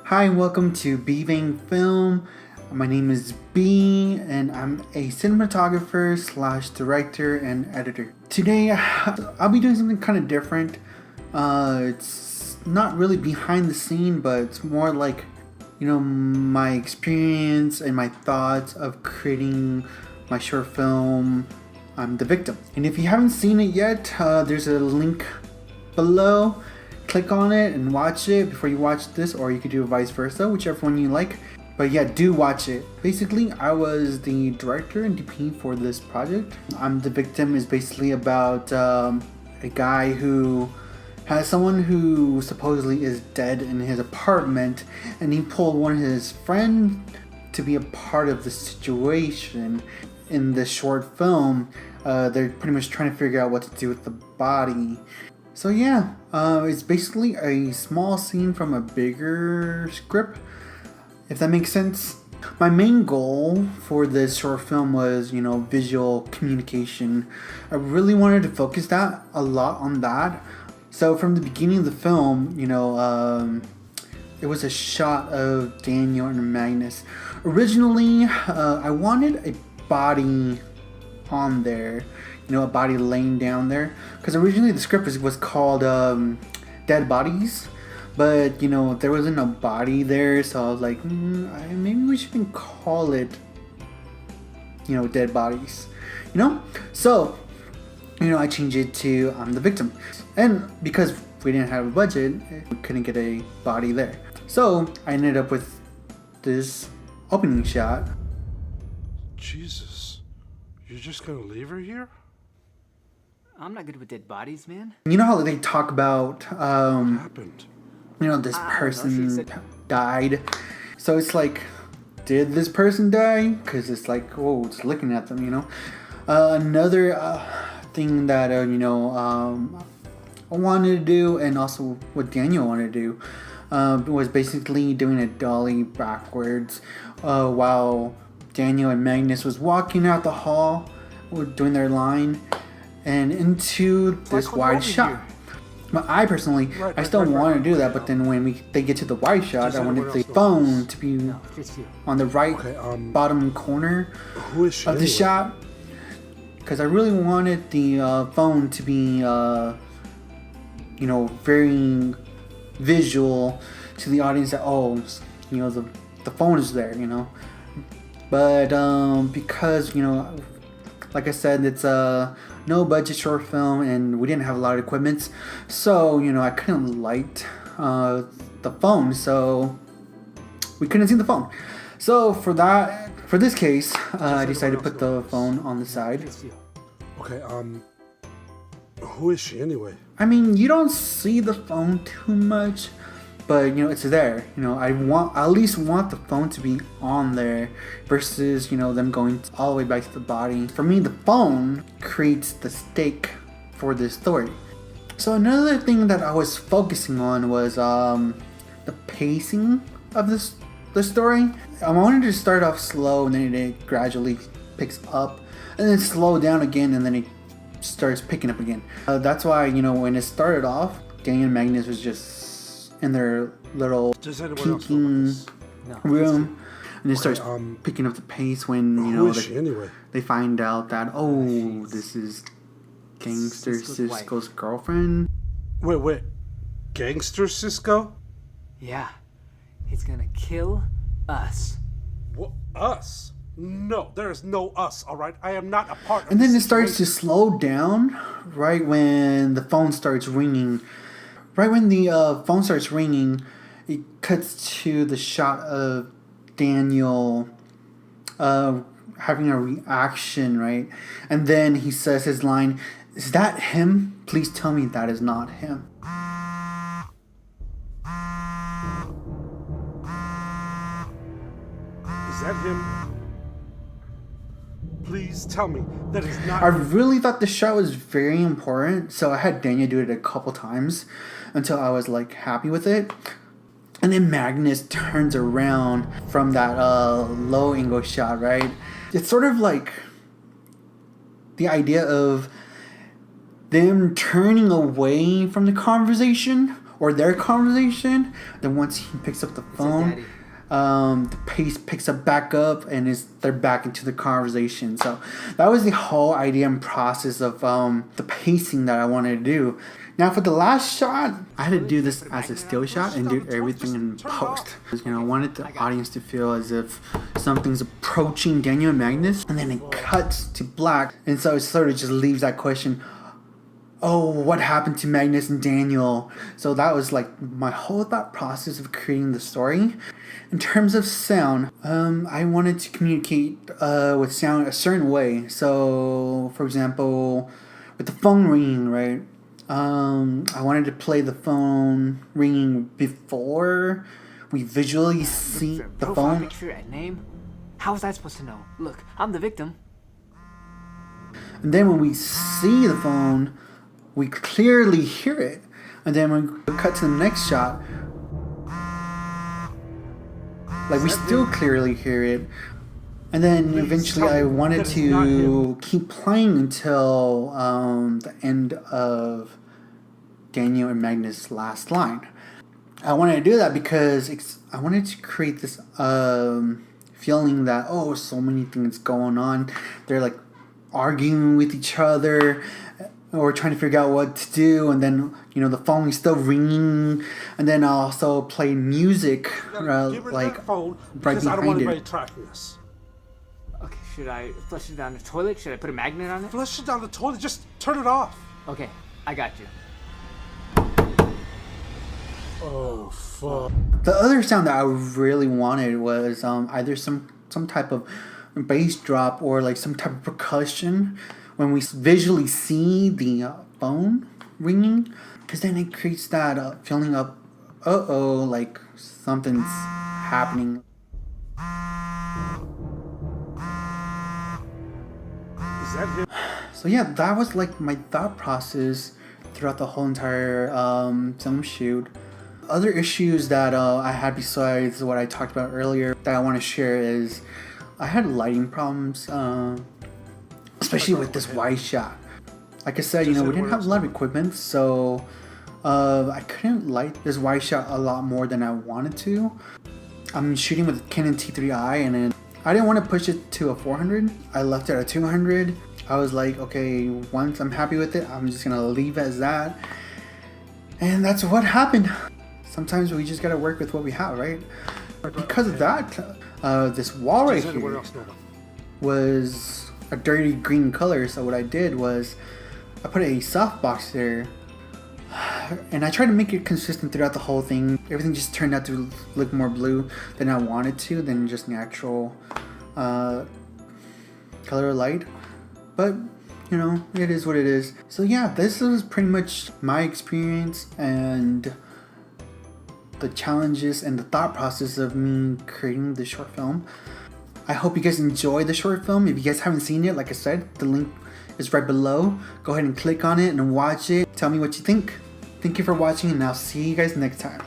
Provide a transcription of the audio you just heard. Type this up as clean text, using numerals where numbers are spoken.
Hi and welcome to BVANGFILM. My name is B and I'm a cinematographer slash director and editor. Today I'll be doing something kind of different. It's not really behind the scene, but it's more like, my experience and my thoughts of creating my short film, I'm the Victim. And if you haven't seen it yet, there's a link below. Click on it and watch it before you watch this, or you could do vice versa, whichever one you like. But yeah, do watch it. Basically, I was the director and DP for this project. I'm the Victim is basically about a guy who has someone who supposedly is dead in his apartment, and he pulled one of his friends to be a part of the situation. In this short film, they're pretty much trying to figure out what to do with the body. So yeah, it's basically a small scene from a bigger script, if that makes sense. My main goal for this short film was, visual communication. I really wanted to focus a lot on that. So from the beginning of the film, it was a shot of Daniel and Magnus. Originally, I wanted a body on there. A body laying down there, because originally the script was called Dead Bodies, but there wasn't a body there, so I was like, maybe we shouldn't call it Dead Bodies, so I changed it to I'm the Victim. And because we didn't have a budget, we couldn't get a body there, so I ended up with this opening shot. Jesus, you're just gonna leave her here? I'm not good with dead bodies, man. You know how they talk about, What happened? This person died. So it's like, did this person die? Because it's like, just looking at them, Another thing that, I wanted to do, and also what Daniel wanted to do, was basically doing a dolly backwards while Daniel and Magnus was walking out the hall, doing their line, and into this wide shot. But I personally, I still want to do that, but then when they get to the wide shot, I wanted the phone to be on the right bottom corner of the shot, because I really wanted the phone to be, very visual to the audience that, the phone is there, But because, like I said, it's a no budget short film and we didn't have a lot of equipment, so I couldn't light the phone, so we couldn't see the phone. So for this case, I decided to put the phone on the side. Okay, who is she anyway? I mean, you don't see the phone too much, but it's there. I at least want the phone to be on there versus them going all the way back to the body. For me, the phone creates the stake for this story. So another thing that I was focusing on was the pacing of the story. I wanted to start off slow and then it gradually picks up, and then slow down again, and then it starts picking up again. That's why when it started off, Daniel and Magnus was just in their little peeking room, and it starts picking up the pace when they find out that this is Gangster Cisco's girlfriend. Wait, Gangster Cisco? Yeah, he's gonna kill us. What, us? No, there is no us, alright? I am not a part of And then this it starts to slow down right when the phone starts ringing. Right when the phone starts ringing, it cuts to the shot of Daniel having a reaction, right? And then he says his line, "Is that him? Please tell me that is not him." Is that him? Please tell me that is not I him. really thought the shot was very important, so I had Daniel do it a couple times until I was happy with it. And then Magnus turns around from that low angle shot, right? It's sort of like the idea of them turning away from the conversation or their conversation. Then once he picks up the phone, the pace picks up back up, and they're back into the conversation. So that was the whole idea and process of the pacing that I wanted to do. Now for the last shot, I had to do this as a still shot and do everything in post. You know, I wanted the audience to feel as if something's approaching Daniel and Magnus, and then it cuts to black, and so it sort of just leaves that question, oh, what happened to Magnus and Daniel? So that was like my whole thought process of creating the story. In terms of sound, I wanted to communicate with sound a certain way. So, for example, with the phone ringing, right? I wanted to play the phone ringing before we visually see the phone. Picture and name? How was I supposed to know? Look, I'm the victim. And then when we see the phone, we clearly hear it. And then when we cut to the next shot, like we still clearly hear it. And then eventually I wanted to keep playing until the end of Daniel and Magnus' last line. I wanted to do that because I wanted to create this feeling that, oh, so many things going on. They're like arguing with each other or trying to figure out what to do, and then, you know, the phone is still ringing, and then I also play music like right behind it. Tracking us. Okay, should I flush it down the toilet? Should I put a magnet on it? Flush it down the toilet. Just turn it off. Okay, I got you. Oh fuck. The other sound that I really wanted was either some type of bass drop or like some type of percussion when we visually see the phone ringing, because then it creates that feeling of like something's happening. Is that him? So yeah, that was like my thought process throughout the whole entire film shoot. Other issues that I had besides what I talked about earlier that I want to share is I had lighting problems, especially with this wide shot. Like I said, you know, we didn't have a lot of equipment, so I couldn't light this wide shot a lot more than I wanted to. I'm shooting with Canon T3i, and then I didn't want to push it to a 400. I left it at 200. I was like, okay, once I'm happy with it, I'm just gonna leave it as that. And that's what happened. Sometimes we just gotta work with what we have, right? Because of that, this wall right here was a dirty green color. So what I did was I put a softbox there, and I tried to make it consistent throughout the whole thing. Everything just turned out to look more blue than I wanted to, than just natural color light. But, you know, it is what it is. So yeah, this was pretty much my experience and the challenges and the thought process of me creating this short film. I hope you guys enjoy the short film. If you guys haven't seen it, like I said, the link is right below. Go ahead and click on it and watch it. Tell me what you think. Thank you for watching, and I'll see you guys next time.